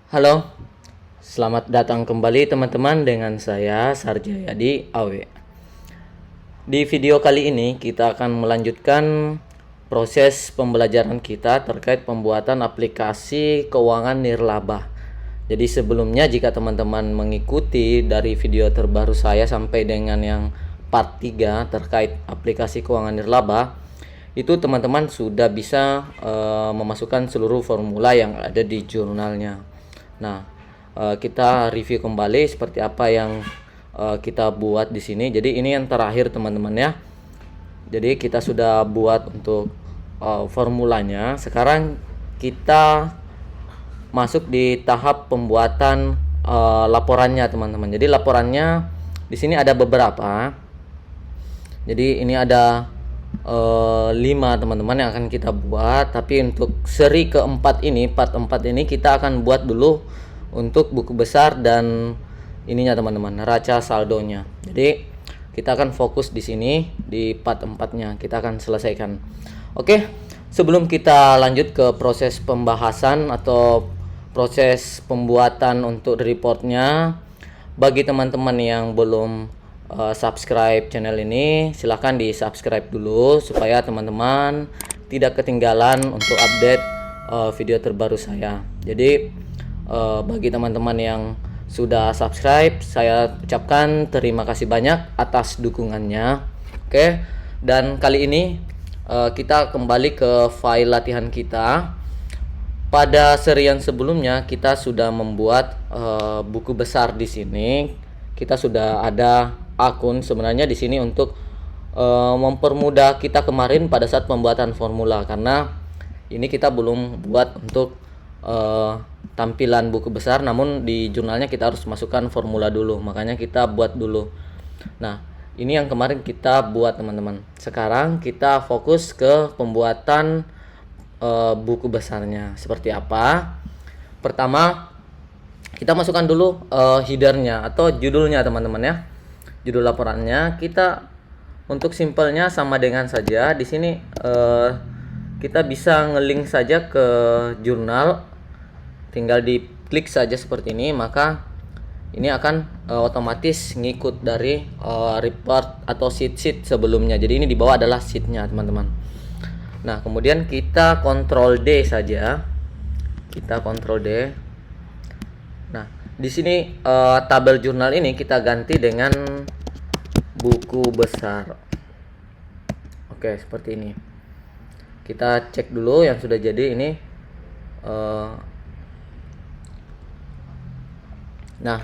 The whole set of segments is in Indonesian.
Halo, selamat datang kembali teman-teman dengan saya Sarjayadi Awe. Di video kali ini kita akan melanjutkan proses pembelajaran kita terkait pembuatan aplikasi keuangan nirlaba. Jadi sebelumnya jika teman-teman mengikuti dari video terbaru saya sampai dengan yang part 3 terkait aplikasi keuangan nirlaba, itu teman-teman sudah bisa memasukkan seluruh formula yang ada di jurnalnya. Nah, kita review kembali seperti apa yang kita buat di sini. Jadi ini yang terakhir teman-teman ya. Jadi kita sudah buat untuk formulanya. Sekarang kita masuk di tahap pembuatan laporannya teman-teman. Jadi laporannya di sini ada beberapa. Jadi ini ada 5 teman-teman yang akan kita buat, tapi untuk seri keempat ini, part 4 ini kita akan buat dulu untuk buku besar dan ininya teman-teman, neraca saldonya. Jadi kita akan fokus di sini di part 4-nya, kita akan selesaikan. Oke, sebelum kita lanjut ke proses pembahasan atau proses pembuatan untuk reportnya, bagi teman-teman yang belum subscribe channel ini, silahkan di subscribe dulu supaya teman-teman tidak ketinggalan untuk update video terbaru saya. Jadi bagi teman-teman yang sudah subscribe, saya ucapkan terima kasih banyak atas dukungannya. Oke, dan kali ini kita kembali ke file latihan kita. Pada serian sebelumnya kita sudah membuat buku besar di sini. Kita sudah ada akun sebenarnya di sini untuk mempermudah kita kemarin pada saat pembuatan formula, karena ini kita belum buat untuk tampilan buku besar, namun di jurnalnya kita harus masukkan formula dulu, makanya kita buat dulu. Nah, ini yang kemarin kita buat teman-teman. Sekarang kita fokus ke pembuatan buku besarnya seperti apa. Pertama kita masukkan dulu headernya atau judulnya teman-teman ya. Judul laporannya kita untuk simpelnya sama dengan saja di sini kita bisa ngelink saja ke jurnal, tinggal diklik saja seperti ini, maka ini akan otomatis ngikut dari report atau sheet sebelumnya. Jadi ini di bawah adalah sheetnya teman-teman. Nah, kemudian kita Ctrl D saja. Kita Ctrl D. Nah, di sini tabel jurnal ini kita ganti dengan buku besar. Oke, seperti ini. Kita cek dulu yang sudah jadi ini. Nah,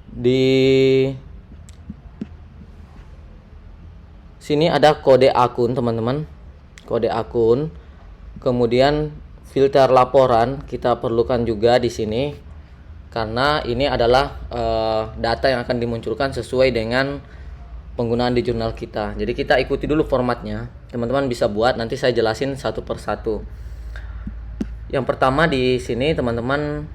di sini ada kode akun teman-teman. Kode akun. Kemudian filter laporan kita perlukan juga di sini, karena ini adalah data yang akan dimunculkan sesuai dengan penggunaan di jurnal kita. Jadi kita ikuti dulu formatnya, teman-teman bisa buat, nanti saya jelasin satu persatu. Yang pertama di sini teman-teman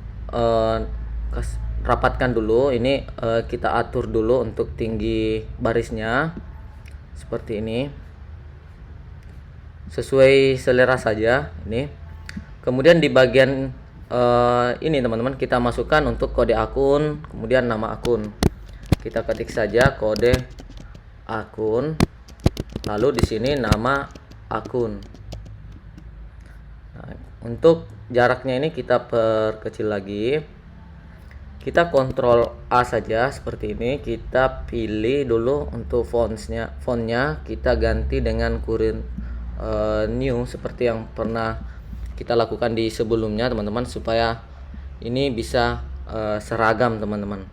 rapatkan dulu, ini kita atur dulu untuk tinggi barisnya seperti ini, sesuai selera saja ini. Kemudian di bagian ini teman-teman kita masukkan untuk kode akun, kemudian nama akun. Kita ketik saja kode akun, lalu di sini nama akun. Nah, untuk jaraknya ini kita perkecil lagi. Kita kontrol A saja seperti ini. Kita pilih dulu untuk fontnya kita ganti dengan current new seperti yang pernah kita lakukan di sebelumnya teman-teman, supaya ini bisa seragam teman-teman.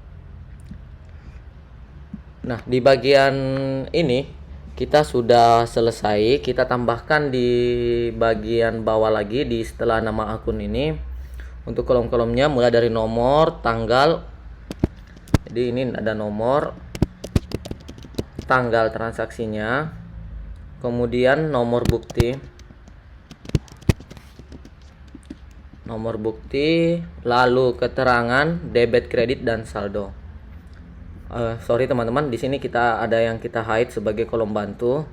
Nah, di bagian ini kita sudah selesai. Kita tambahkan di bagian bawah lagi di setelah nama akun ini untuk kolom-kolomnya, mulai dari nomor, tanggal. Jadi ini ada nomor, tanggal transaksinya, kemudian nomor bukti, lalu keterangan debit, kredit, dan saldo. Sorry teman-teman, di sini kita ada yang kita hide sebagai kolom bantu.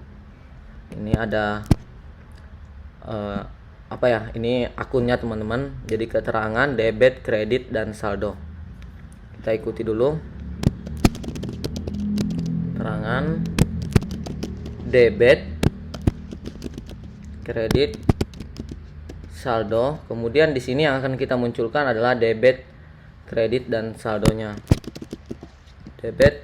Ini ada apa ya, ini akunnya teman-teman. Jadi keterangan debit, kredit, dan saldo. Kita ikuti dulu. Keterangan debit, kredit, saldo. Kemudian di sini yang akan kita munculkan adalah debit, kredit, dan saldonya. Debit,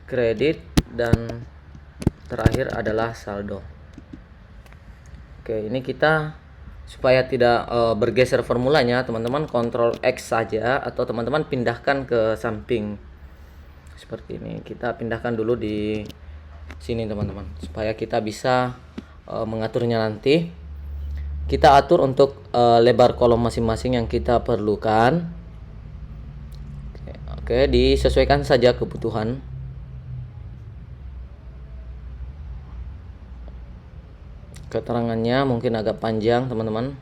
kredit, dan terakhir adalah saldo. Oke, ini kita supaya tidak bergeser formulanya, teman-teman Ctrl X saja, atau teman-teman pindahkan ke samping seperti ini. Kita pindahkan dulu di sini teman-teman, supaya kita bisa mengaturnya nanti. Kita atur untuk lebar kolom masing-masing yang kita perlukan. Oke, disesuaikan saja kebutuhan. Keterangannya mungkin agak panjang teman-teman.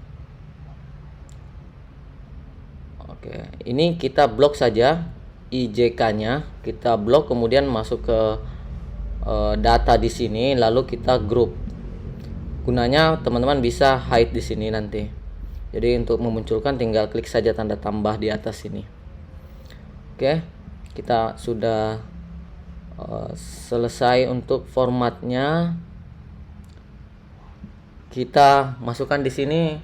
Oke, ini kita blok saja IJK-nya, kita blok, kemudian masuk ke data di sini, lalu kita group. Gunanya teman-teman bisa hide di sini nanti. Jadi untuk memunculkan tinggal klik saja tanda tambah di atas sini. Oke, kita sudah selesai untuk formatnya. Kita masukkan di sini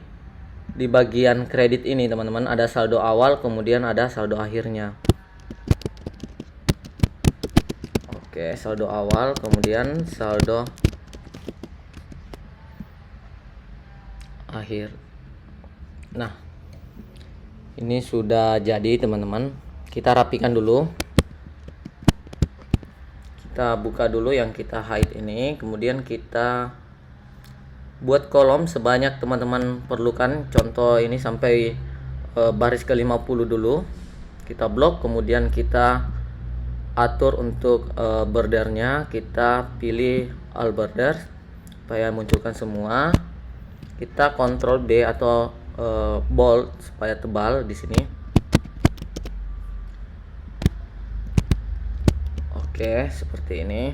di bagian kredit ini teman-teman, ada saldo awal, kemudian ada saldo akhirnya. Oke, saldo awal, kemudian saldo akhir. Nah, ini sudah jadi teman-teman. Kita rapikan dulu. Kita buka dulu yang kita hide ini, kemudian kita buat kolom sebanyak teman-teman perlukan. Contoh ini sampai baris ke-50 dulu. Kita blok, kemudian kita atur untuk bordernya. Kita pilih all border supaya munculkan semua. Kita Ctrl B atau bold supaya tebal di sini. Oke, seperti ini.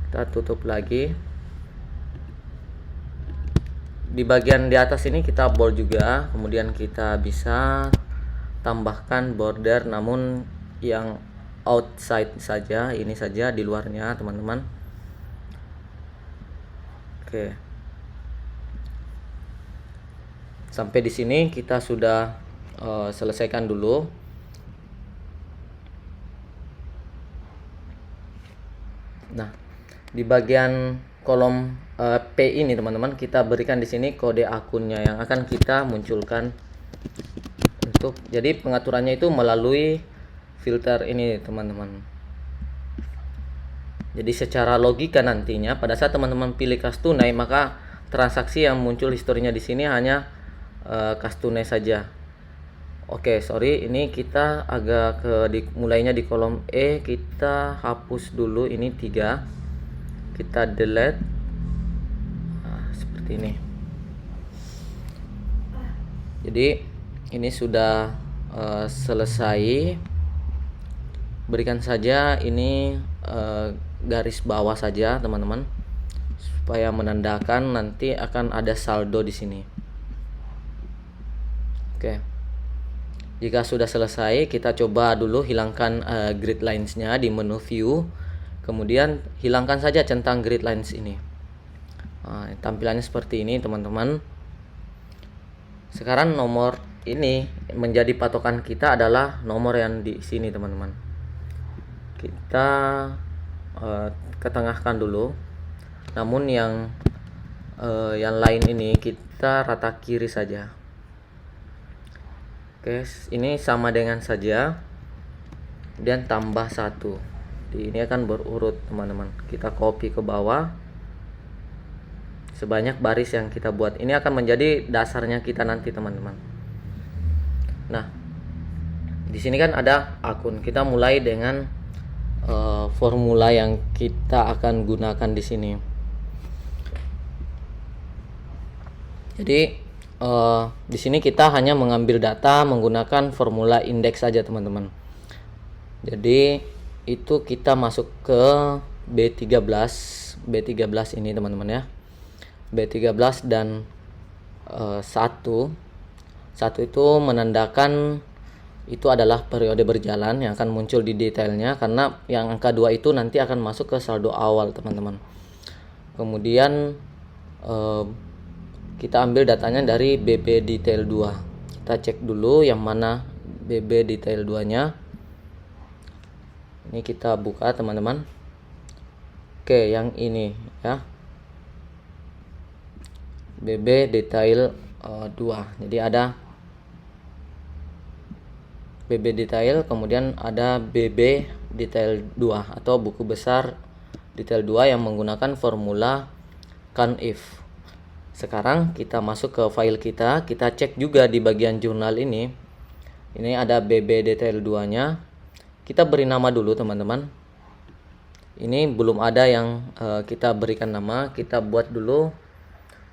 Kita tutup lagi. Di bagian di atas ini kita bold juga, kemudian kita bisa tambahkan border namun yang outside saja, ini saja di luarnya teman-teman. Oke, sampai di sini kita sudah selesaikan dulu. Nah, di bagian kolom P ini teman-teman, kita berikan di sini kode akunnya yang akan kita munculkan. Untuk jadi pengaturannya itu melalui filter ini teman-teman. Jadi secara logika nantinya pada saat teman-teman pilih kas tunai, maka transaksi yang muncul historinya di sini hanya kas tunai saja. Oke, sorry, ini kita agak mulainya di kolom E, kita hapus dulu ini 3. Kita delete. Nah, seperti ini. Jadi ini sudah selesai. Berikan saja ini garis bawah saja teman-teman, supaya menandakan nanti akan ada saldo di sini. Oke, jika sudah selesai, kita coba dulu hilangkan grid lines-nya di menu view. Kemudian hilangkan saja centang grid lines ini. Nah, tampilannya seperti ini teman-teman. Sekarang nomor ini menjadi patokan kita adalah nomor yang di sini teman-teman. Kita ketengahkan dulu. Namun yang lain ini kita rata kiri saja. Oke, ini sama dengan saja. Kemudian tambah 1. Ini akan berurut teman-teman. Kita copy ke bawah sebanyak baris yang kita buat. Ini akan menjadi dasarnya kita nanti teman-teman. Nah, di sini kan ada akun. Kita mulai dengan formula yang kita akan gunakan di sini. Jadi di sini kita hanya mengambil data menggunakan formula indeks saja teman-teman. Jadi itu kita masuk ke B13 ini teman-teman ya. B13 dan 1. 1 itu menandakan itu adalah periode berjalan yang akan muncul di detailnya, karena yang angka 2 itu nanti akan masuk ke saldo awal, teman-teman. Kemudian kita ambil datanya dari BB detail 2. Kita cek dulu yang mana BB detail 2-nya. Ini kita buka, teman-teman. Oke, yang ini ya. BB detail 2. Jadi ada BB detail, kemudian ada BB detail 2 atau buku besar detail 2 yang menggunakan formula CONIF. Sekarang kita masuk ke file kita cek juga di bagian jurnal ini. Ini ada BB detail 2-nya. Kita beri nama dulu, teman-teman. Ini belum ada yang kita berikan nama, kita buat dulu.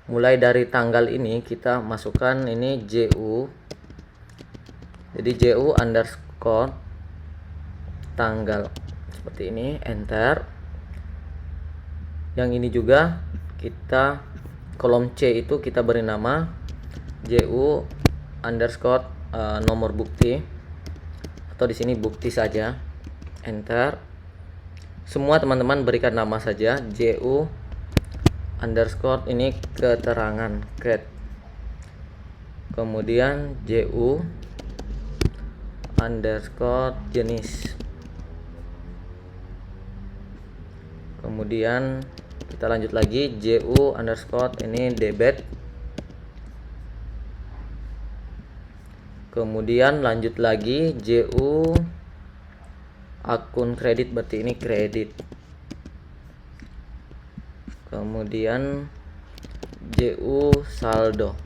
Mulai dari tanggal ini kita masukkan ini JU. Jadi JU underscore tanggal seperti ini, enter. Yang ini juga kita kolom C itu kita beri nama JU underscore nomor bukti, atau di sini bukti saja, enter. Semua teman-teman berikan nama saja JU underscore ini keterangan cat, kemudian JU underscore jenis, kemudian kita lanjut lagi JU underscore ini debit, kemudian lanjut lagi JU akun kredit, berarti ini kredit, kemudian JU saldo.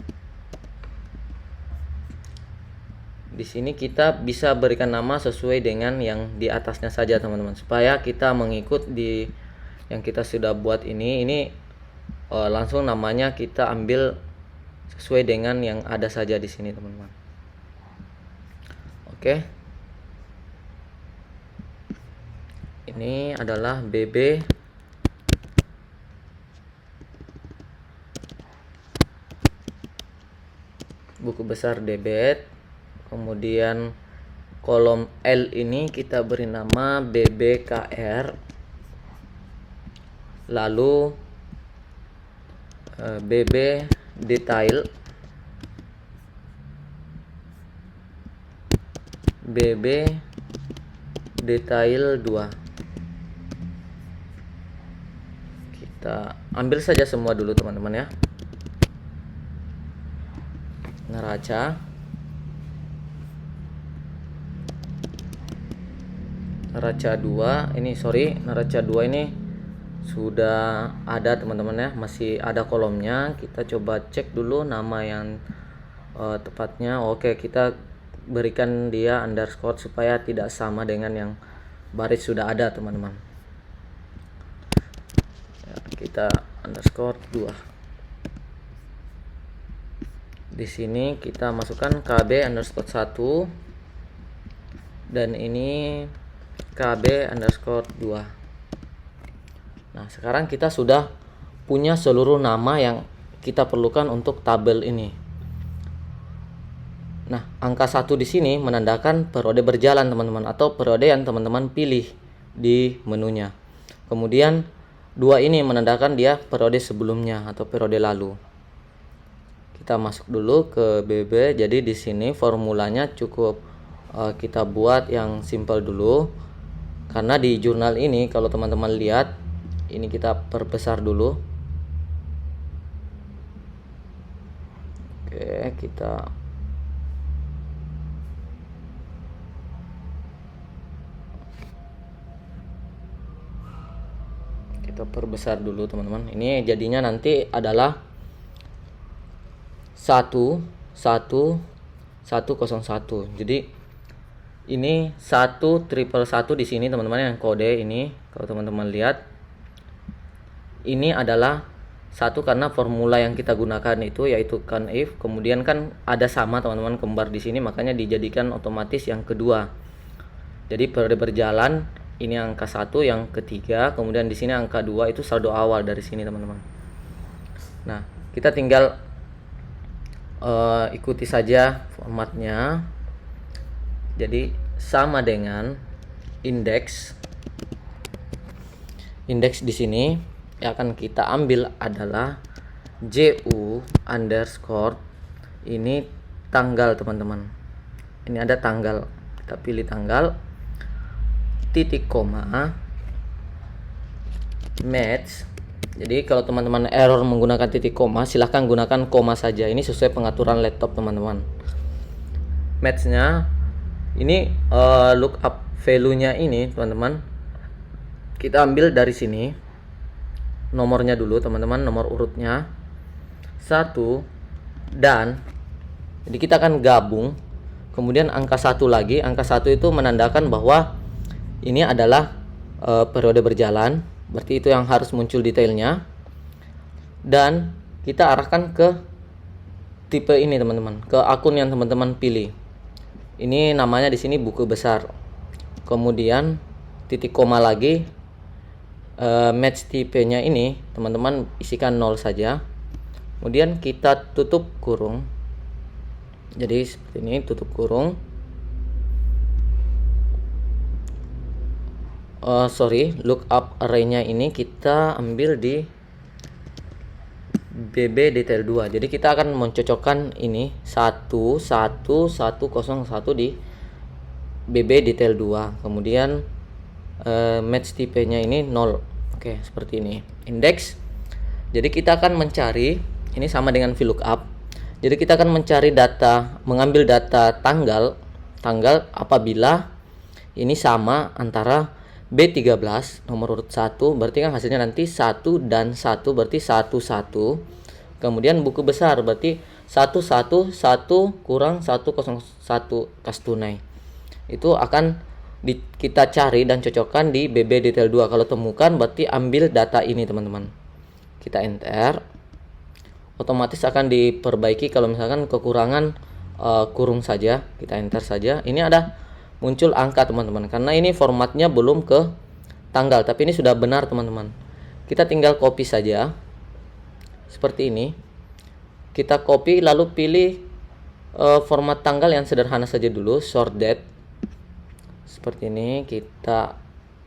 Di sini kita bisa berikan nama sesuai dengan yang di atasnya saja, teman-teman, supaya kita mengikut di yang kita sudah buat ini langsung namanya kita ambil sesuai dengan yang ada saja di sini, teman-teman. Oke. Ini adalah BB buku besar debit. Kemudian kolom L ini kita beri nama BBKR, lalu BB detail, BB detail 2. Kita ambil saja semua dulu, teman-teman ya. Neraca neraca 2 ini, neraca 2 ini sudah ada, teman-teman ya, masih ada kolomnya. Kita coba cek dulu nama yang tepatnya. Oke, kita berikan dia underscore supaya tidak sama dengan yang baris sudah ada, teman-teman ya. Kita underscore 2. Di sini kita masukkan KB underscore 1 dan ini KB underscore 2. Nah, sekarang kita sudah punya seluruh nama yang kita perlukan untuk tabel ini. Nah, angka 1 di sini menandakan periode berjalan, teman-teman, atau periode yang teman-teman pilih di menunya. Kemudian 2 ini menandakan dia periode sebelumnya atau periode lalu. Kita masuk dulu ke BB. Jadi di sini formulanya cukup kita buat yang simple dulu. Karena di jurnal ini kalau teman-teman lihat, ini kita perbesar dulu. Oke, kita perbesar dulu, teman-teman. Ini jadinya nanti adalah 11101. Jadi ini 111 di sini, teman-teman, yang kode ini. Kalau teman-teman lihat, ini adalah 1 karena formula yang kita gunakan itu yaitu CONIF. Kemudian kan ada sama, teman-teman, kembar di sini, makanya dijadikan otomatis yang kedua. Jadi periode berjalan ini angka 1 yang ketiga, kemudian di sini angka 2 itu saldo awal dari sini, teman-teman. Nah, kita tinggal ikuti saja formatnya. Jadi sama dengan indeks di sini yang akan kita ambil adalah JU underscore, ini tanggal teman-teman. Ini ada tanggal, kita pilih tanggal, titik koma, match. Jadi kalau teman-teman error menggunakan titik koma, silahkan gunakan koma saja. Ini sesuai pengaturan laptop teman-teman. Matchnya ini lookup value-nya ini teman-teman, kita ambil dari sini nomornya dulu teman-teman, nomor urutnya 1 dan jadi kita akan gabung, kemudian angka 1 lagi. Angka 1 itu menandakan bahwa ini adalah periode berjalan, berarti itu yang harus muncul detailnya. Dan kita arahkan ke tipe ini teman-teman, ke akun yang teman-teman pilih. Ini namanya di sini buku besar. Kemudian titik koma lagi, match tipenya ini teman-teman isikan 0 saja. Kemudian kita tutup kurung. Jadi seperti ini, tutup kurung. Lookup array-nya ini kita ambil di BB detail 2. Jadi kita akan mencocokkan ini 11101 di BB detail 2. Kemudian match tipenya ini 0. Oke, seperti ini. Indeks. Jadi kita akan mencari, ini sama dengan VLOOKUP. Jadi kita akan mencari data, mengambil data tanggal apabila ini sama antara B13 nomor urut 1, berarti kan hasilnya nanti 1 dan 1, berarti 11. Kemudian buku besar berarti 111 kurang 101 kas tunai. Itu akan kita cari dan cocokkan di BB detail 2. Kalau temukan berarti ambil data ini teman-teman. Kita enter. Otomatis akan diperbaiki kalau misalkan kekurangan kurung saja, kita enter saja. Ini ada muncul angka teman-teman, karena ini formatnya belum ke tanggal, tapi ini sudah benar teman-teman. Kita tinggal copy saja seperti ini. Kita copy lalu pilih format tanggal yang sederhana saja dulu, short date. Seperti ini, kita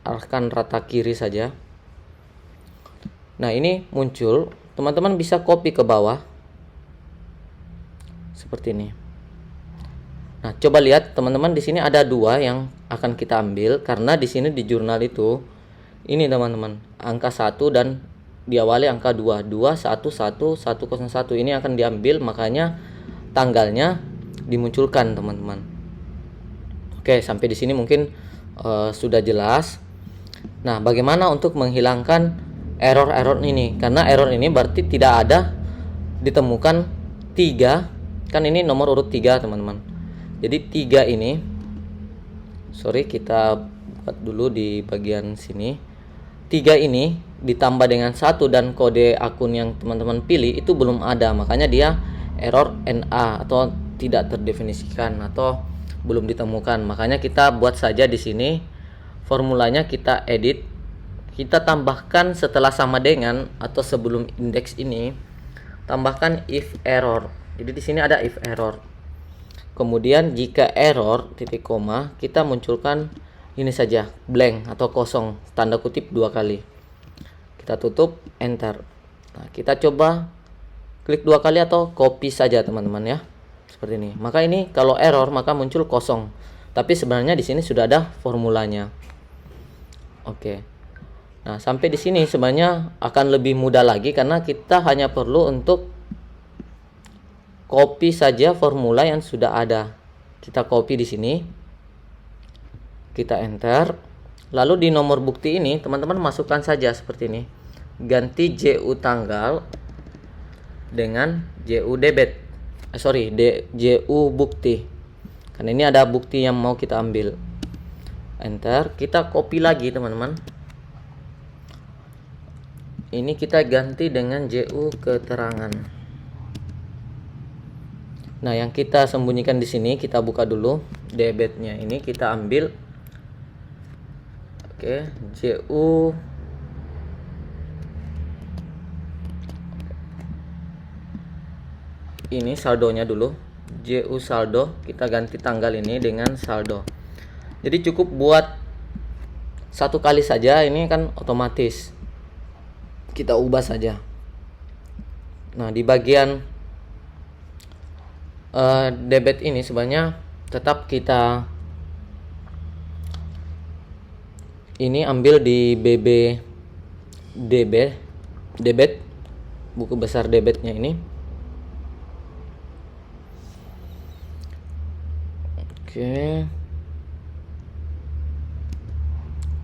arahkan rata kiri saja. Nah, ini muncul. Teman-teman bisa copy ke bawah seperti ini. Nah, coba lihat teman-teman, di sini ada 2 yang akan kita ambil, karena di sini di jurnal itu ini teman-teman, angka 1 dan diawali angka 2, 211101 ini akan diambil, makanya tanggalnya dimunculkan teman-teman. Oke, sampai di sini mungkin sudah jelas. Nah, bagaimana untuk menghilangkan error ini? Karena error ini berarti tidak ada ditemukan 3, kan ini nomor urut 3 teman-teman. Jadi 3 ini, kita buat dulu di bagian sini. 3 ini ditambah dengan 1 dan kode akun yang teman-teman pilih itu belum ada, makanya dia error NA atau tidak terdefinisikan atau belum ditemukan. Makanya kita buat saja di sini formulanya, kita edit, kita tambahkan setelah sama dengan atau sebelum indeks ini, tambahkan if error. Jadi di sini ada if error. Kemudian jika error titik koma, kita munculkan ini saja, blank atau kosong, tanda kutip 2 kali. Kita tutup, enter. Nah, kita coba klik 2 kali atau copy saja teman-teman ya. Seperti ini. Maka ini kalau error maka muncul kosong. Tapi sebenarnya di sini sudah ada formulanya. Oke. Nah, sampai di sini sebenarnya akan lebih mudah lagi, karena kita hanya perlu untuk copy saja formula yang sudah ada. Kita copy di sini. Kita enter. Lalu di nomor bukti ini teman-teman masukkan saja seperti ini. Ganti JU tanggal dengan JU debit. JU bukti. Karena ini ada bukti yang mau kita ambil. Enter. Kita copy lagi teman-teman. Ini kita ganti dengan JU keterangan. Nah, yang kita sembunyikan di sini kita buka dulu debitnya, ini kita ambil. Oke, JU ini saldonya dulu. JU saldo, kita ganti tanggal ini dengan saldo. Jadi cukup buat satu kali saja, ini kan otomatis. Kita ubah saja. Nah, di bagian debit ini sebenarnya tetap kita ini ambil di debit, buku besar debitnya ini. Oke.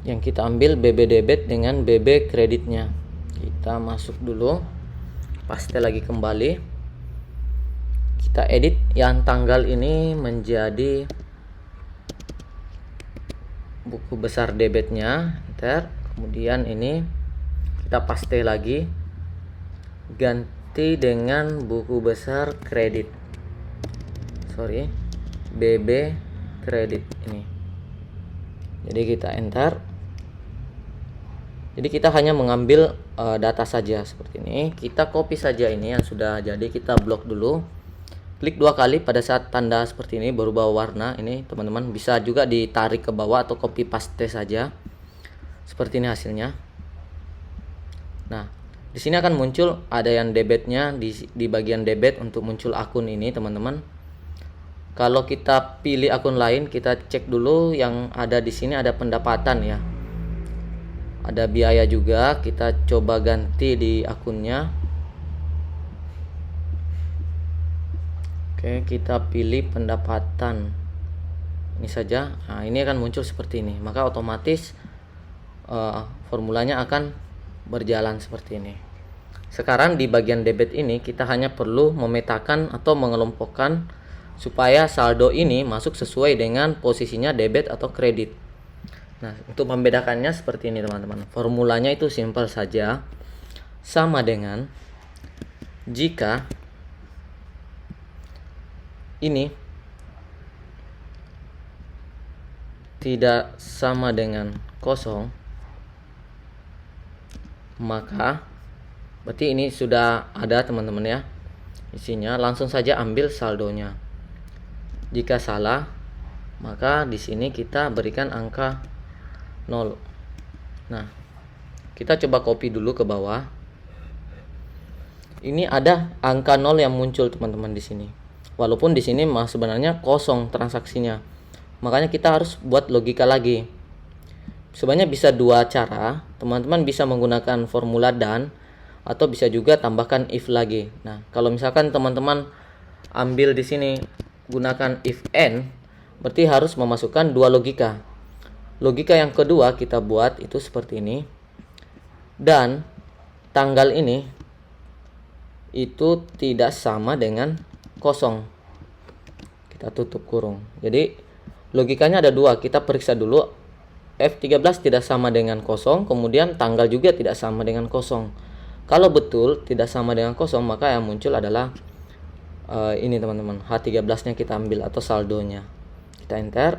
Yang kita ambil BB debit dengan BB kreditnya. Kita masuk dulu. Paste lagi kembali. Kita edit yang tanggal ini menjadi buku besar debitnya, enter. Kemudian ini kita paste lagi, ganti dengan buku besar kredit, BB kredit ini. Jadi kita enter. Jadi kita hanya mengambil data saja seperti ini. Kita copy saja ini yang sudah jadi, kita blok dulu. Klik 2 kali pada saat tanda seperti ini berubah warna. Ini teman-teman bisa juga ditarik ke bawah atau copy paste saja. Seperti ini hasilnya. Nah, di sini akan muncul ada yang debitnya di bagian debit untuk muncul akun ini, teman-teman. Kalau kita pilih akun lain, kita cek dulu yang ada di sini, ada pendapatan ya. Ada biaya juga, kita coba ganti di akunnya. Oke, kita pilih pendapatan. Ini saja. Nah, ini akan muncul seperti ini. Maka otomatis formulanya akan berjalan seperti ini. Sekarang di bagian debit ini kita hanya perlu memetakan atau mengelompokkan supaya saldo ini masuk sesuai dengan posisinya debit atau kredit. Nah, untuk membedakannya seperti ini teman-teman. Formulanya itu simpel saja. Sama dengan jika ini tidak sama dengan kosong, maka berarti ini sudah ada teman-teman ya isinya, langsung saja ambil saldonya. Jika salah, maka di sini kita berikan angka 0. Nah, kita coba copy dulu ke bawah. Ini ada angka 0 yang muncul teman-teman di sini. Walaupun di sini sebenarnya kosong transaksinya. Makanya kita harus buat logika lagi. Sebenarnya bisa dua cara. Teman-teman bisa menggunakan formula dan, atau bisa juga tambahkan if lagi. Nah, kalau misalkan teman-teman ambil di sini gunakan if and, berarti harus memasukkan dua logika. Logika yang kedua kita buat itu seperti ini. Dan tanggal ini itu tidak sama dengan kosong. Kita tutup kurung. Jadi logikanya ada dua. Kita periksa dulu F13 tidak sama dengan kosong, kemudian tanggal juga tidak sama dengan kosong. Kalau betul tidak sama dengan kosong, maka yang muncul adalah ini teman-teman, H13 nya kita ambil atau saldonya. Kita enter,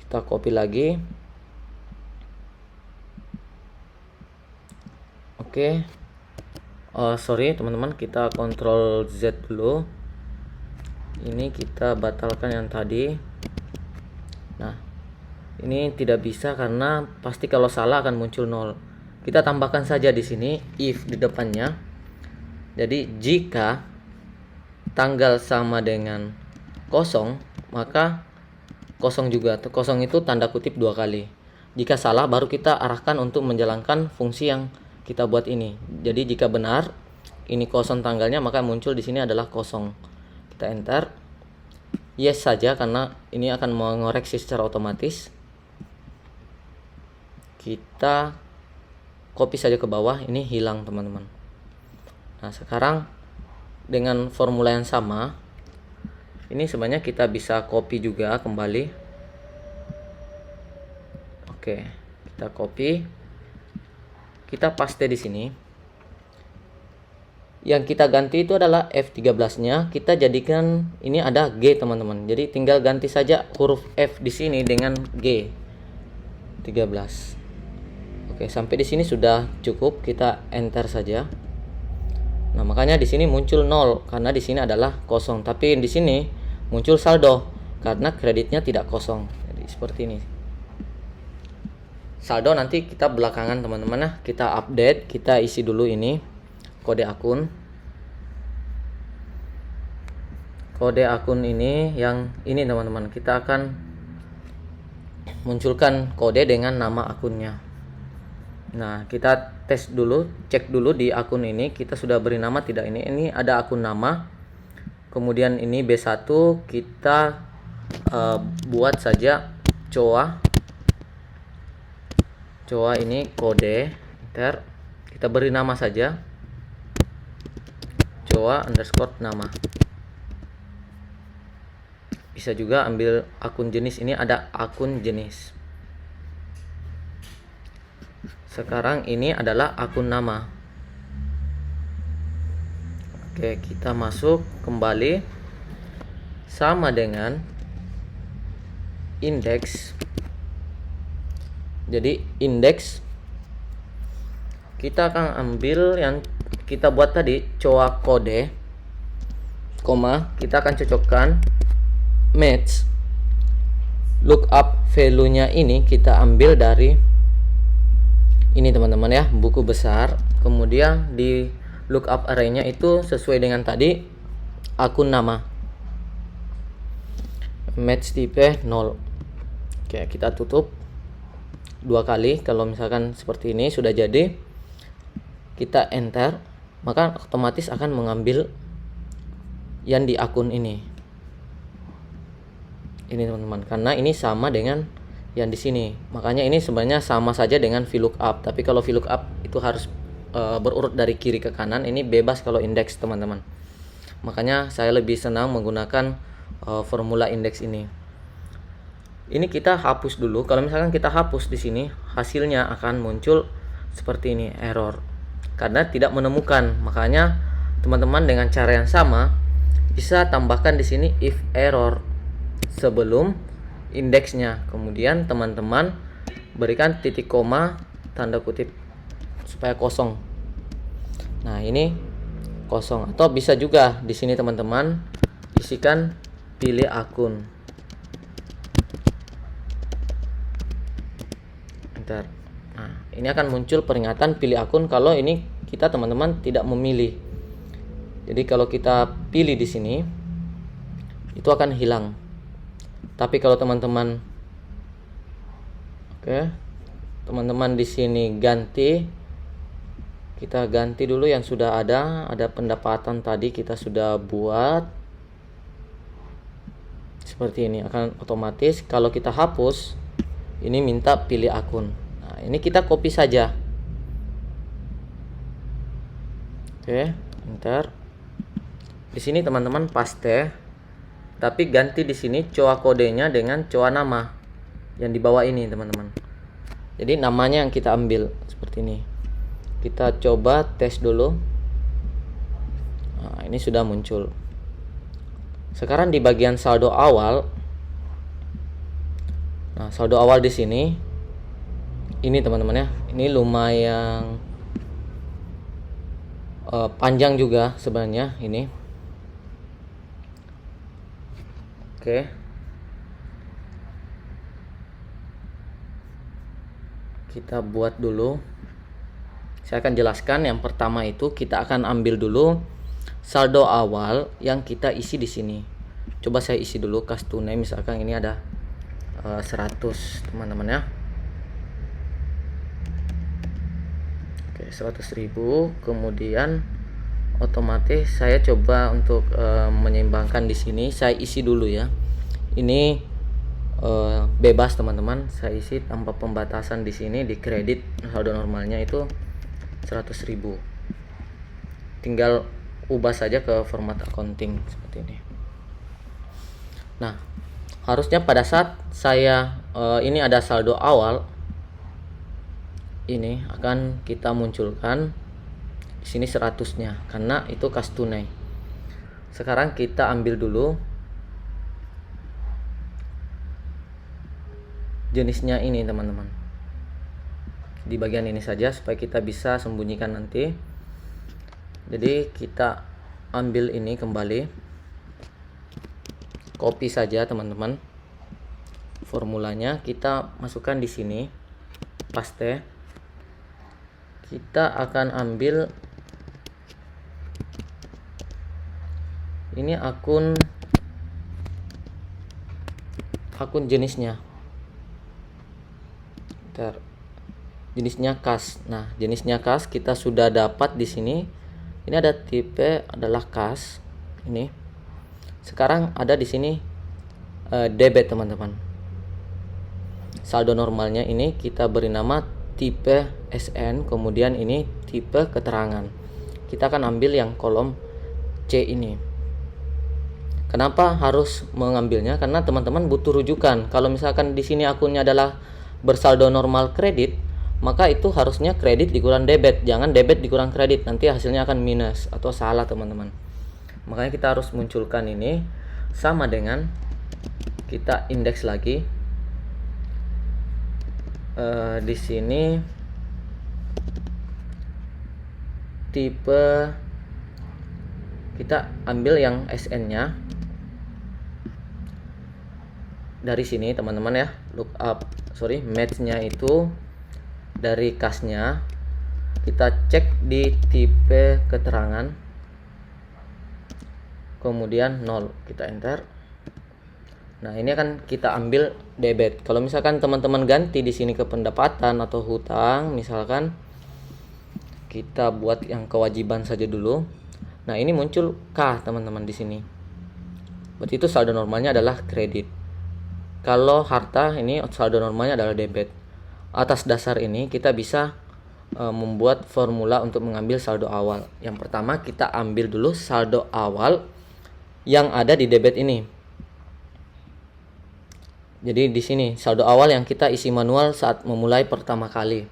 kita copy lagi. Oke. Sorry teman-teman, kita Ctrl Z dulu. Ini kita batalkan yang tadi. Nah, ini tidak bisa karena pasti kalau salah akan muncul 0. Kita tambahkan saja di sini if di depannya. Jadi jika tanggal sama dengan kosong, maka kosong juga. Kosong itu tanda kutip 2 kali. Jika salah baru kita arahkan untuk menjalankan fungsi yang kita buat ini. Jadi jika benar ini kosong tanggalnya, maka muncul di sini adalah kosong. Kita enter. Yes saja karena ini akan mengoreksi secara otomatis. Kita copy saja ke bawah, ini hilang teman-teman. Nah, sekarang dengan formula yang sama, ini sebenarnya kita bisa copy juga kembali. Oke, kita copy. Kita paste di sini. Yang kita ganti itu adalah F13-nya, kita jadikan ini ada G teman-teman. Jadi tinggal ganti saja huruf F di sini dengan G 13. Oke, sampai di sini sudah cukup, kita enter saja. Nah, makanya di sini muncul 0 karena di sini adalah kosong, tapi di sini muncul saldo karena kreditnya tidak kosong. Jadi seperti ini. Saldo nanti kita belakangan teman-teman ya, kita update, kita isi dulu ini kode akun. Kode akun ini yang ini teman-teman, kita akan munculkan kode dengan nama akunnya. Nah, kita tes dulu, cek dulu di akun ini kita sudah beri nama tidak ini. Ini ada akun nama. Kemudian ini B1 kita buat saja coa ini kode enter, kita beri nama saja coa underscore nama. Bisa juga ambil akun jenis, ini ada akun jenis. Sekarang ini adalah akun nama. Oke, kita masuk kembali sama dengan indeks. Jadi indeks kita akan ambil yang kita buat tadi coa kode, koma, kita akan cocokkan match lookup value-nya ini kita ambil dari ini teman-teman ya, buku besar. Kemudian di lookup array-nya itu sesuai dengan tadi akun nama. Match tipe 0. Oke, kita tutup 2 kali. Kalau misalkan seperti ini sudah jadi, kita enter, maka otomatis akan mengambil yang di akun ini teman-teman, karena ini sama dengan yang di sini. Makanya ini sebenarnya sama saja dengan VLOOKUP, tapi kalau VLOOKUP itu harus berurut dari kiri ke kanan, ini bebas kalau indeks teman-teman. Makanya saya lebih senang menggunakan formula indeks ini. Ini kita hapus dulu. Kalau misalkan kita hapus di sini, hasilnya akan muncul seperti ini, error, karena tidak menemukan. Makanya teman-teman dengan cara yang sama bisa tambahkan di sini if error sebelum indeksnya. Kemudian teman-teman berikan titik koma tanda kutip supaya kosong. Nah, ini kosong. Atau bisa juga di sini teman-teman isikan pilih akun. Bentar. Nah, ini akan muncul peringatan pilih akun kalau ini kita teman-teman tidak memilih. Jadi kalau kita pilih di sini itu akan hilang. Tapi kalau teman-teman teman-teman di sini ganti, kita ganti dulu yang sudah ada pendapatan tadi kita sudah buat seperti ini, akan otomatis kalau kita hapus ini minta pilih akun. Nah, ini kita copy saja. Oke, enter. Di sini teman-teman paste, tapi ganti di sini coa kodenya dengan coa nama yang di bawah ini teman-teman. Jadi namanya yang kita ambil seperti ini. Kita coba tes dulu. Nah, ini sudah muncul. Sekarang di bagian saldo awal. Nah, saldo awal di sini ini teman-teman ya. Ini lumayan panjang juga sebenarnya ini. Oke. Kita buat dulu. Saya akan jelaskan. Yang pertama itu kita akan ambil dulu saldo awal yang kita isi di sini. Coba saya isi dulu kas tunai, misalkan ini ada 100 teman-teman ya. Oke, 100.000. Kemudian otomatis saya coba untuk menyeimbangkan di sini. Saya isi dulu ya. Ini bebas teman-teman. Saya isi tanpa pembatasan di sini. Di kredit saldo normalnya itu 100.000. Tinggal ubah saja ke format accounting seperti ini. Nah, harusnya pada saat saya ini ada saldo awal, ini akan kita munculkan di sini 100-nya karena itu kas tunai. Sekarang kita ambil dulu jenisnya ini teman-teman. Di bagian ini saja supaya kita bisa sembunyikan nanti. Jadi kita ambil ini kembali, copy saja teman-teman. Formulanya kita masukkan di sini, paste. Kita akan ambil ini akun jenisnya. Jenisnya CAS. Nah, jenisnya CAS kita sudah dapat di sini. Ini ada tipe adalah CAS. Ini. Sekarang ada di sini debit teman-teman. Saldo normalnya ini kita beri nama tipe SN, kemudian ini tipe keterangan. Kita akan ambil yang kolom C ini. Kenapa harus mengambilnya? Karena teman-teman butuh rujukan. Kalau misalkan di sini akunnya adalah bersaldo normal kredit, maka itu harusnya kredit dikurang debit, jangan debit dikurang kredit, nanti hasilnya akan minus atau salah teman-teman. Makanya kita harus munculkan ini sama dengan kita indeks lagi. Di sini tipe kita ambil yang SN-nya dari sini teman-teman ya. Match-nya itu dari CAS-nya kita cek di tipe keterangan, kemudian 0, kita enter. Nah, ini akan kita ambil debit. Kalau misalkan teman-teman ganti di sini ke pendapatan atau hutang, misalkan kita buat yang kewajiban saja dulu. Nah, ini muncul K teman-teman di sini. Berarti itu saldo normalnya adalah kredit. Kalau harta ini saldo normalnya adalah debit. Atas dasar ini kita bisa membuat formula untuk mengambil saldo awal. Yang pertama kita ambil dulu saldo awal yang ada di debit ini. Jadi di sini saldo awal yang kita isi manual saat memulai pertama kali.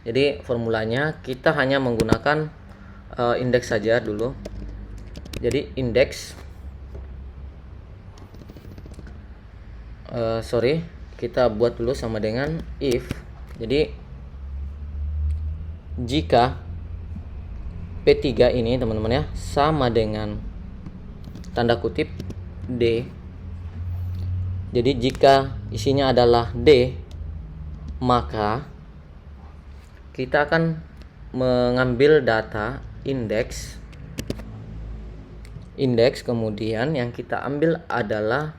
Jadi formulanya kita hanya menggunakan indeks saja dulu. Jadi indeks kita buat dulu sama dengan if. Jadi jika P3 ini teman-teman ya sama dengan tanda kutip D. Jadi jika isinya adalah D, maka kita akan mengambil data indeks, kemudian yang kita ambil adalah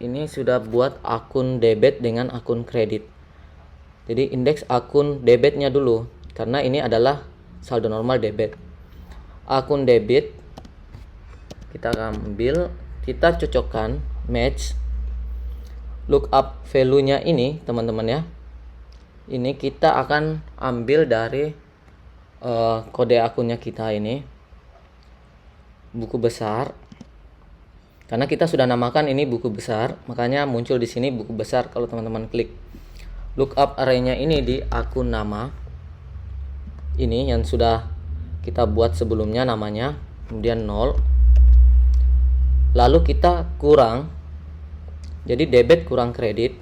ini sudah buat akun debit dengan akun kredit. Jadi indeks akun debitnya dulu, karena ini adalah saldo normal debit. Akun debit kita ambil, kita cocokkan match lookup value-nya ini teman-teman ya. Ini kita akan ambil dari kode akunnya kita ini, buku besar. Karena kita sudah namakan ini buku besar, makanya muncul di sini buku besar. Kalau teman-teman klik lookup array-nya ini di akun nama ini yang sudah kita buat sebelumnya namanya, kemudian 0. Lalu kita kurang, jadi debit kurang kredit.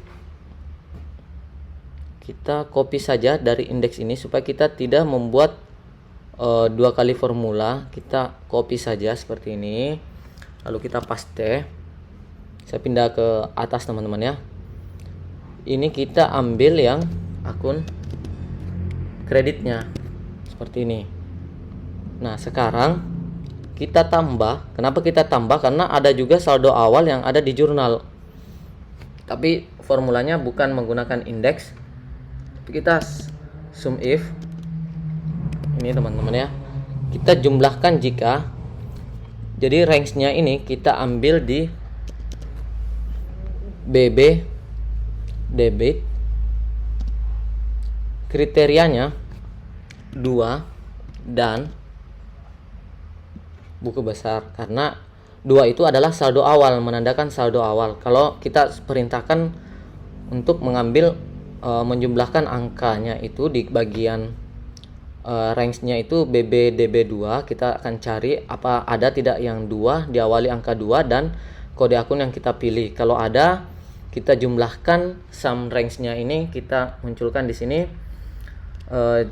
Kita copy saja dari indeks ini supaya kita tidak membuat dua kali formula. Kita copy saja seperti ini, lalu kita paste. Saya pindah ke atas teman-teman ya. Ini kita ambil yang akun kreditnya seperti ini. Nah, sekarang kita tambah. Kenapa kita tambah? Karena ada juga saldo awal yang ada di jurnal, tapi formulanya bukan menggunakan indeks. Kita sum if ini teman-teman ya, kita jumlahkan jika. Jadi range-nya ini kita ambil di BB debit, kriterianya 2 dan buku besar, karena 2 itu adalah saldo awal, menandakan saldo awal. Kalau kita perintahkan untuk mengambil menjumlahkan angkanya itu di bagian range-nya itu BBDB2, kita akan cari apa ada tidak yang 2 diawali angka 2 dan kode akun yang kita pilih. Kalau ada, kita jumlahkan sum range-nya ini, kita munculkan di sini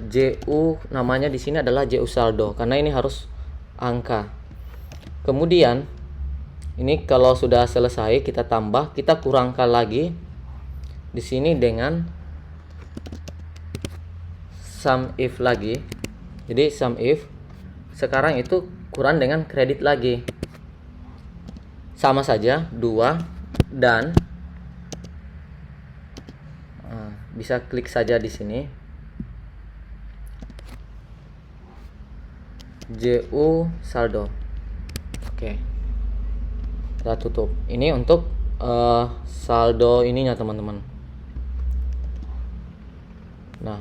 JU namanya di sini adalah JU saldo karena ini harus angka. Kemudian ini kalau sudah selesai kita tambah, kita kurangkan lagi di sini dengan sum if lagi. Jadi sum if sekarang itu kurang dengan kredit lagi. Sama saja 2 dan bisa klik saja di sini JU saldo. Oke, kita tutup. Ini untuk saldo ininya teman-teman. Nah,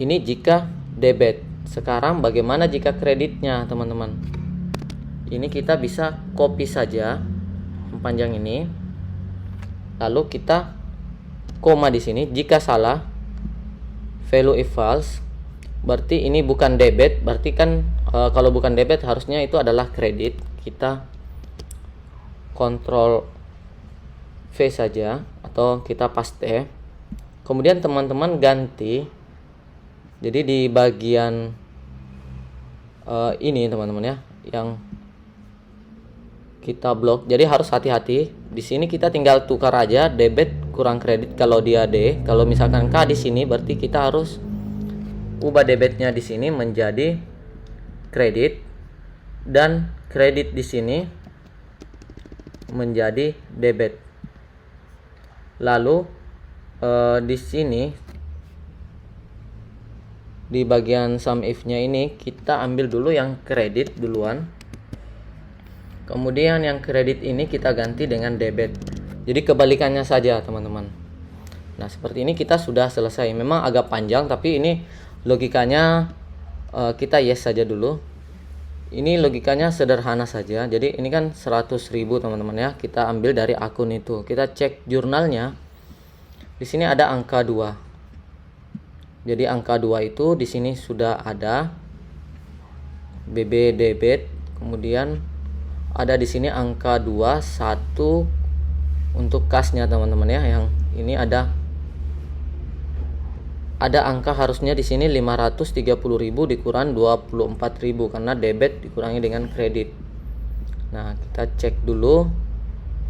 ini jika debit. Sekarang bagaimana jika kreditnya teman-teman? Ini kita bisa copy saja yang panjang ini, lalu kita koma di sini. Jika salah, value if false, berarti ini bukan debit. Berarti kan kalau bukan debit harusnya itu adalah kredit. Kita Ctrl V saja atau kita paste. Kemudian teman-teman ganti. Jadi di bagian ini teman-teman ya, yang kita blok. Jadi harus hati-hati. Di sini kita tinggal tukar aja debit kurang kredit kalau dia D. Kalau misalkan K di sini berarti kita harus ubah debitnya di sini menjadi kredit dan kredit di sini menjadi debit. Lalu di sini di bagian sum if-nya ini kita ambil dulu yang kredit duluan. Kemudian yang kredit ini kita ganti dengan debit. Jadi kebalikannya saja teman-teman. Nah, seperti ini kita sudah selesai. Memang agak panjang tapi ini logikanya kita yes saja dulu. Ini logikanya sederhana saja. Jadi ini kan 100.000 teman-teman ya. Kita ambil dari akun itu. Kita cek jurnalnya. Di sini ada angka 2. Jadi angka 2 itu di sini sudah ada BB debit. Kemudian ada di sini angka 2 1 untuk kasnya teman-teman ya. Yang ini ada angka harusnya di sini 530.000 dikurang 24.000 karena debit dikurangi dengan kredit. Nah, kita cek dulu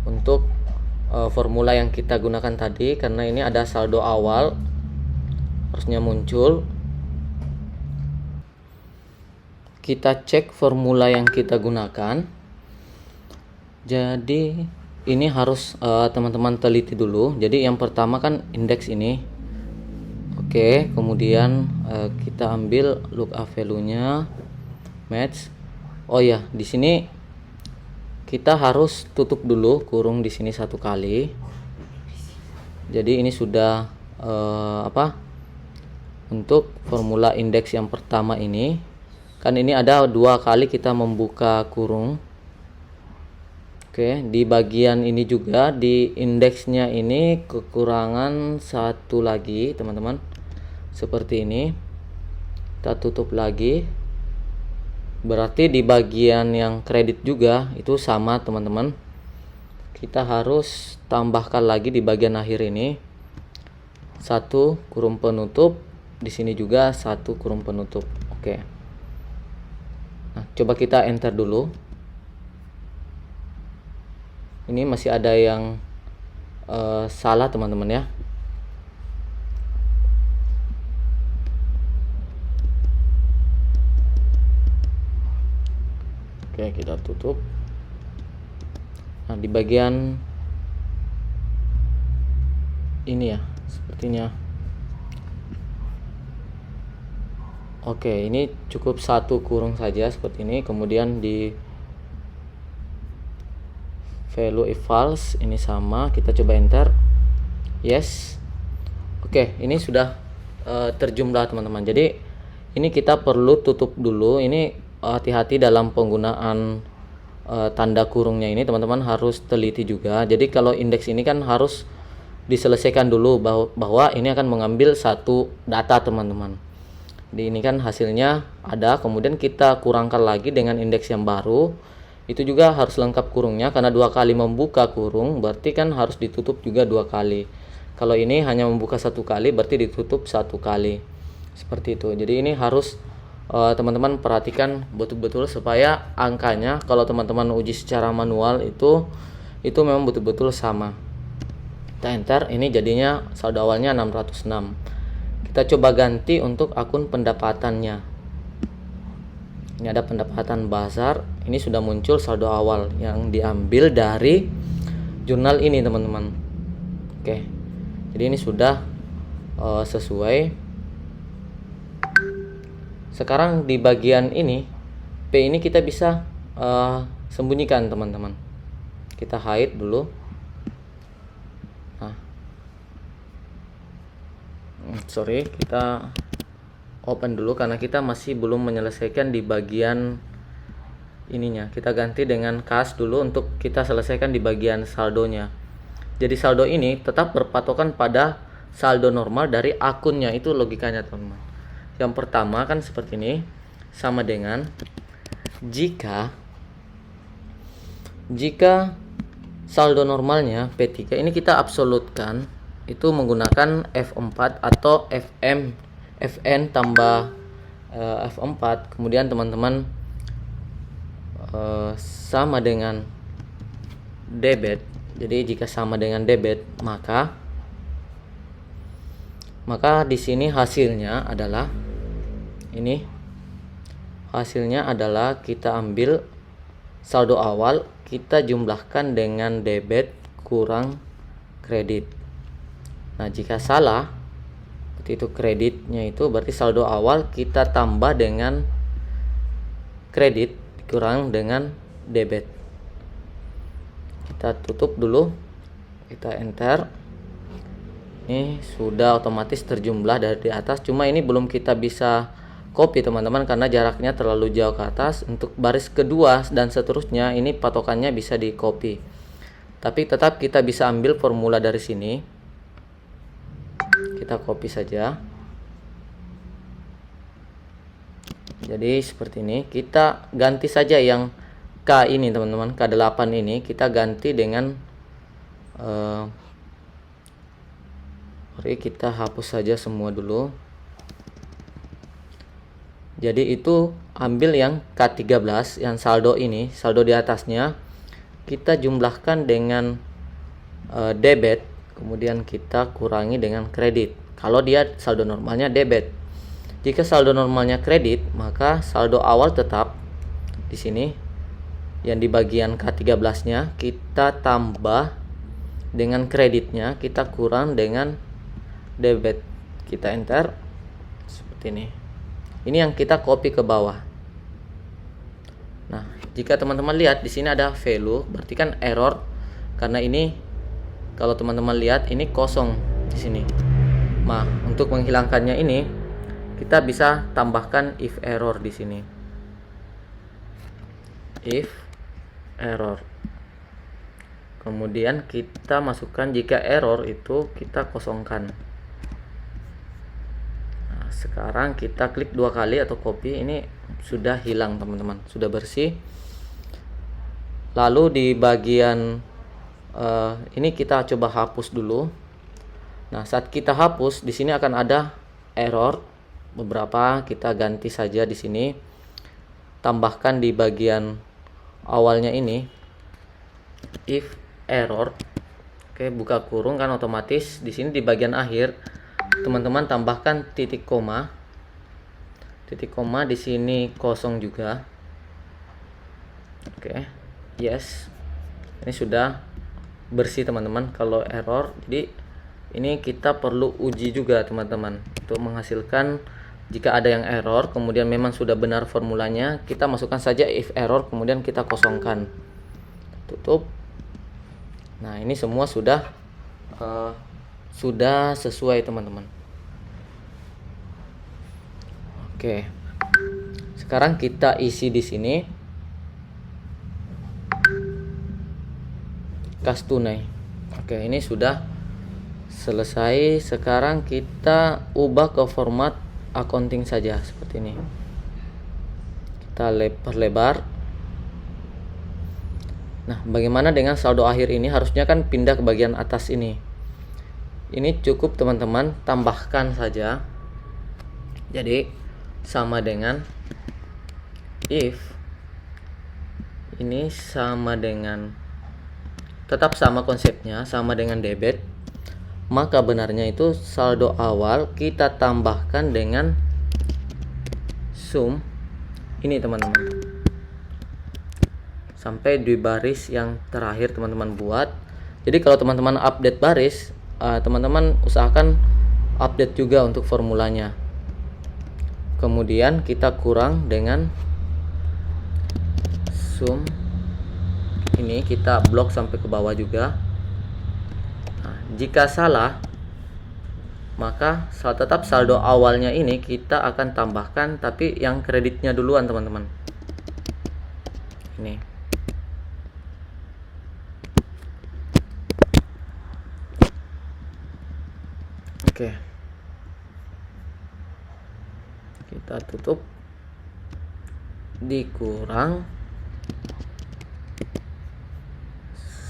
untuk formula yang kita gunakan tadi karena ini ada saldo awal harusnya muncul. Kita cek formula yang kita gunakan. Jadi ini harus teman-teman teliti dulu. Jadi yang pertama kan indeks ini. Oke, kemudian kita ambil lookup value-nya match. Oh ya, di sini kita harus tutup dulu kurung di sini 1 kali. Jadi ini sudah untuk formula indeks yang pertama ini. Kan ini ada 2 kali kita membuka kurung. Oke, di bagian ini juga di indeksnya ini kekurangan 1 lagi teman-teman. Seperti ini. Kita tutup lagi. Berarti di bagian yang kredit juga itu sama teman-teman. Kita harus tambahkan lagi di bagian akhir ini 1 kurung penutup. Di sini juga 1 kurung penutup. Oke. Nah, coba kita enter dulu. Ini masih ada yang salah teman-teman ya. Oke, kita tutup. Nah, di bagian ini ya, sepertinya. Oke, ini cukup 1 kurung saja seperti ini. Kemudian di value if false ini sama, kita coba enter. Yes. Oke, ini sudah terjumlah teman-teman. Jadi ini kita perlu tutup dulu. Ini hati-hati dalam penggunaan tanda kurungnya ini teman-teman harus teliti juga. Jadi kalau indeks ini kan harus diselesaikan dulu bahwa ini akan mengambil 1 data teman-teman. Di ini kan hasilnya ada, kemudian kita kurangkan lagi dengan indeks yang baru. Itu juga harus lengkap kurungnya karena 2 kali membuka kurung berarti kan harus ditutup juga 2 kali. Kalau ini hanya membuka 1 kali berarti ditutup 1 kali. Seperti itu. Jadi ini harus teman-teman perhatikan betul-betul supaya angkanya kalau teman-teman uji secara manual itu memang betul-betul sama. Kita enter, ini jadinya saldo awalnya 606. Kita coba ganti untuk akun pendapatannya. Ini ada pendapatan bazar, ini sudah muncul saldo awal yang diambil dari jurnal ini teman-teman. Oke, jadi ini sudah sesuai. Sekarang di bagian ini P ini kita bisa sembunyikan teman-teman. Kita hide dulu. Nah, sorry, kita open dulu karena kita masih belum menyelesaikan di bagian ininya. Kita ganti dengan kas dulu untuk kita selesaikan di bagian saldonya. Jadi saldo ini tetap berpatokan pada saldo normal dari akunnya, itu logikanya teman-teman. Yang pertama kan seperti ini, sama dengan jika saldo normalnya P3 ini kita absolutkan itu menggunakan F4 atau FN tambah F4, kemudian teman-teman sama dengan debit. Jadi jika sama dengan debit, maka di sini hasilnya adalah ini. Hasilnya adalah kita ambil saldo awal, kita jumlahkan dengan debit kurang kredit. Nah, jika salah seperti itu kreditnya, itu berarti saldo awal kita tambah dengan kredit kurang dengan debit. Kita tutup dulu, kita enter. Ini sudah otomatis terjumlah dari di atas, cuma ini belum kita bisa copy teman-teman karena jaraknya terlalu jauh ke atas. Untuk baris kedua dan seterusnya ini patokannya bisa di copy, tapi tetap kita bisa ambil formula dari sini, kita copy saja. Jadi seperti ini, kita ganti saja yang K ini teman-teman, K8 ini kita ganti dengan mari kita hapus saja semua dulu. Jadi itu ambil yang K13 yang saldo ini, saldo di atasnya kita jumlahkan dengan debit, kemudian kita kurangi dengan kredit. Kalau dia saldo normalnya debit. Jika saldo normalnya kredit, maka saldo awal tetap di sini. Yang di bagian K13-nya kita tambah dengan kreditnya, kita kurang dengan debit. Kita enter seperti ini. Ini yang kita copy ke bawah. Nah, jika teman-teman lihat di sini ada value, berarti kan error karena ini kalau teman-teman lihat ini kosong di sini. Nah, untuk menghilangkannya ini kita bisa tambahkan if error di sini. If error. Kemudian kita masukkan jika error itu kita kosongkan. Nah, sekarang kita klik 2 kali atau copy, ini sudah hilang teman-teman, sudah bersih. Lalu di bagian ini kita coba hapus dulu. Nah, saat kita hapus di sini akan ada error beberapa, kita ganti saja di sini. Tambahkan di bagian awalnya ini if error. Oke, buka kurung kan otomatis. Di sini di bagian akhir teman-teman tambahkan titik koma. Titik koma di sini kosong juga. Oke. Yes. Ini sudah bersih teman-teman kalau error. Jadi ini kita perlu uji juga teman-teman untuk menghasilkan. Jika ada yang error kemudian memang sudah benar formulanya, kita masukkan saja if error kemudian kita kosongkan, tutup. Nah, ini semua sudah sesuai teman-teman. Oke, sekarang kita isi di sini kas tunai. Oke, ini sudah selesai. Sekarang kita ubah ke format accounting saja seperti ini. Kita perlebar. Nah, bagaimana dengan saldo akhir ini? Harusnya kan pindah ke bagian atas ini. Ini cukup teman-teman tambahkan saja. Jadi sama dengan if ini sama dengan, tetap sama konsepnya, sama dengan debit, maka benarnya itu saldo awal kita tambahkan dengan sum ini teman-teman, sampai di baris yang terakhir teman-teman buat. Jadi kalau teman-teman update baris, teman-teman usahakan update juga untuk formulanya. Kemudian kita kurang dengan sum ini, kita blok sampai ke bawah juga. Nah, jika salah, maka tetap saldo awalnya ini kita akan tambahkan, tapi yang kreditnya duluan teman-teman. Ini. Oke. Kita tutup, dikurang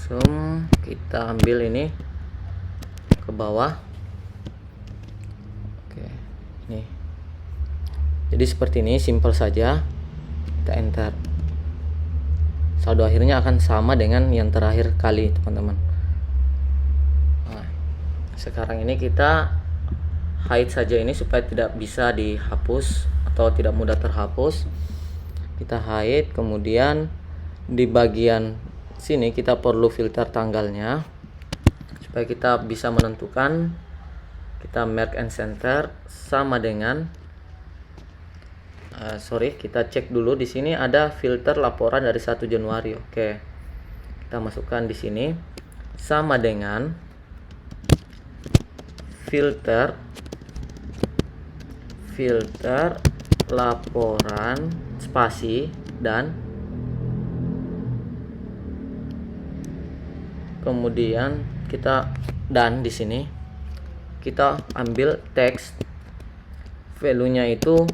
sum, kita ambil ini ke bawah. Oke, ini. Jadi seperti ini, simple saja. Kita enter. Saldo akhirnya akan sama dengan yang terakhir kali, teman-teman. Nah, sekarang ini kita hide saja ini supaya tidak bisa dihapus atau tidak mudah terhapus. Kita hide, kemudian di bagian sini kita perlu filter tanggalnya supaya kita bisa menentukan. Kita mark and center sama dengan kita cek dulu di sini ada filter laporan dari 1 Januari. Oke. Kita masukkan di sini sama dengan filter laporan spasi dan kemudian kita di sini kita ambil teks value-nya itu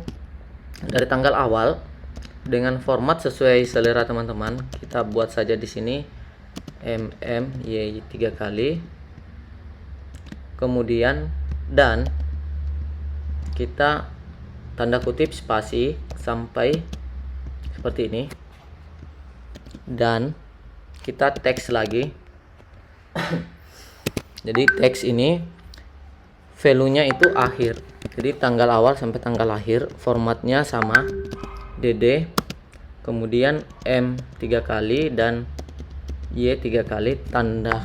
dari tanggal awal dengan format sesuai selera teman-teman. Kita buat saja di sini MMY 3 kali, kemudian dan kita tanda kutip spasi sampai seperti ini, dan kita teks lagi. Jadi teks ini value-nya itu akhir, jadi tanggal awal sampai tanggal akhir, formatnya sama DD, kemudian M 3 kali dan Y 3 kali, tanda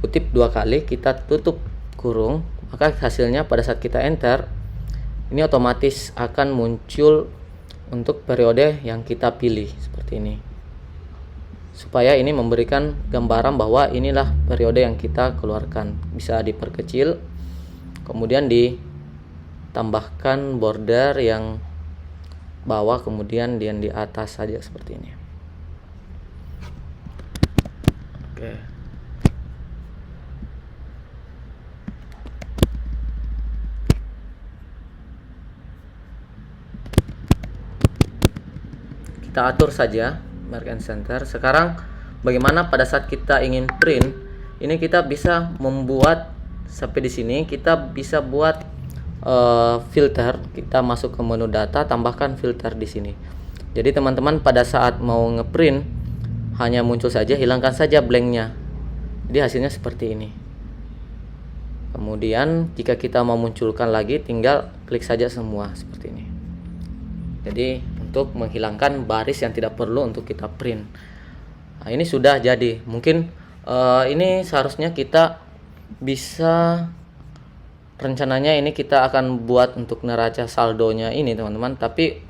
kutip 2 kali, kita tutup kurung. Maka hasilnya pada saat kita enter ini otomatis akan muncul untuk periode yang kita pilih seperti ini, supaya ini memberikan gambaran bahwa inilah periode yang kita keluarkan. Bisa diperkecil, kemudian ditambahkan border yang bawah, kemudian yang di atas saja seperti ini. Oke. Kita atur saja mark and center. Sekarang bagaimana pada saat kita ingin print, ini kita bisa membuat sampai di sini, kita bisa buat filter. Kita masuk ke menu data, tambahkan filter di sini. Jadi teman-teman pada saat mau ngeprint hanya muncul saja, hilangkan saja blanknya. Jadi hasilnya seperti ini. Kemudian jika kita mau munculkan lagi, tinggal klik saja semua seperti ini. Jadi untuk menghilangkan baris yang tidak perlu untuk kita print. Nah, ini sudah jadi. Mungkin ini seharusnya kita bisa, rencananya ini kita akan buat untuk neraca saldonya ini teman-teman, tapi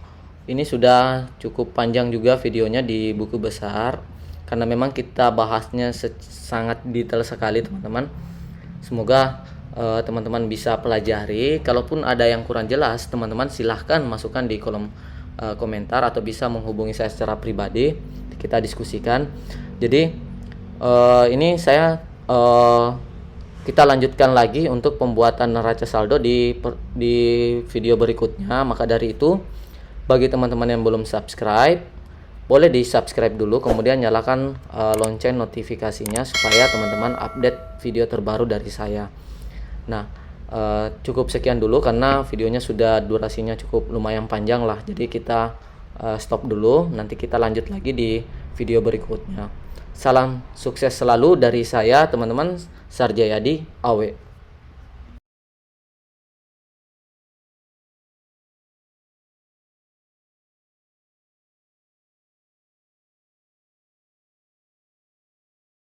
ini sudah cukup panjang juga videonya di buku besar karena memang kita bahasnya sangat detail sekali teman-teman. Semoga teman-teman bisa pelajari. Kalaupun ada yang kurang jelas, teman-teman silahkan masukkan di kolom komentar atau bisa menghubungi saya secara pribadi, kita diskusikan. Jadi ini kita lanjutkan lagi untuk pembuatan neraca saldo di video berikutnya. Maka dari itu, bagi teman-teman yang belum subscribe, boleh di subscribe dulu, kemudian nyalakan lonceng notifikasinya supaya teman-teman update video terbaru dari saya. Nah, cukup sekian dulu karena videonya sudah durasinya cukup lumayan panjang lah. Jadi kita stop dulu, nanti kita lanjut lagi di video berikutnya. Salam sukses selalu dari saya teman-teman, Sarjayadi Awe.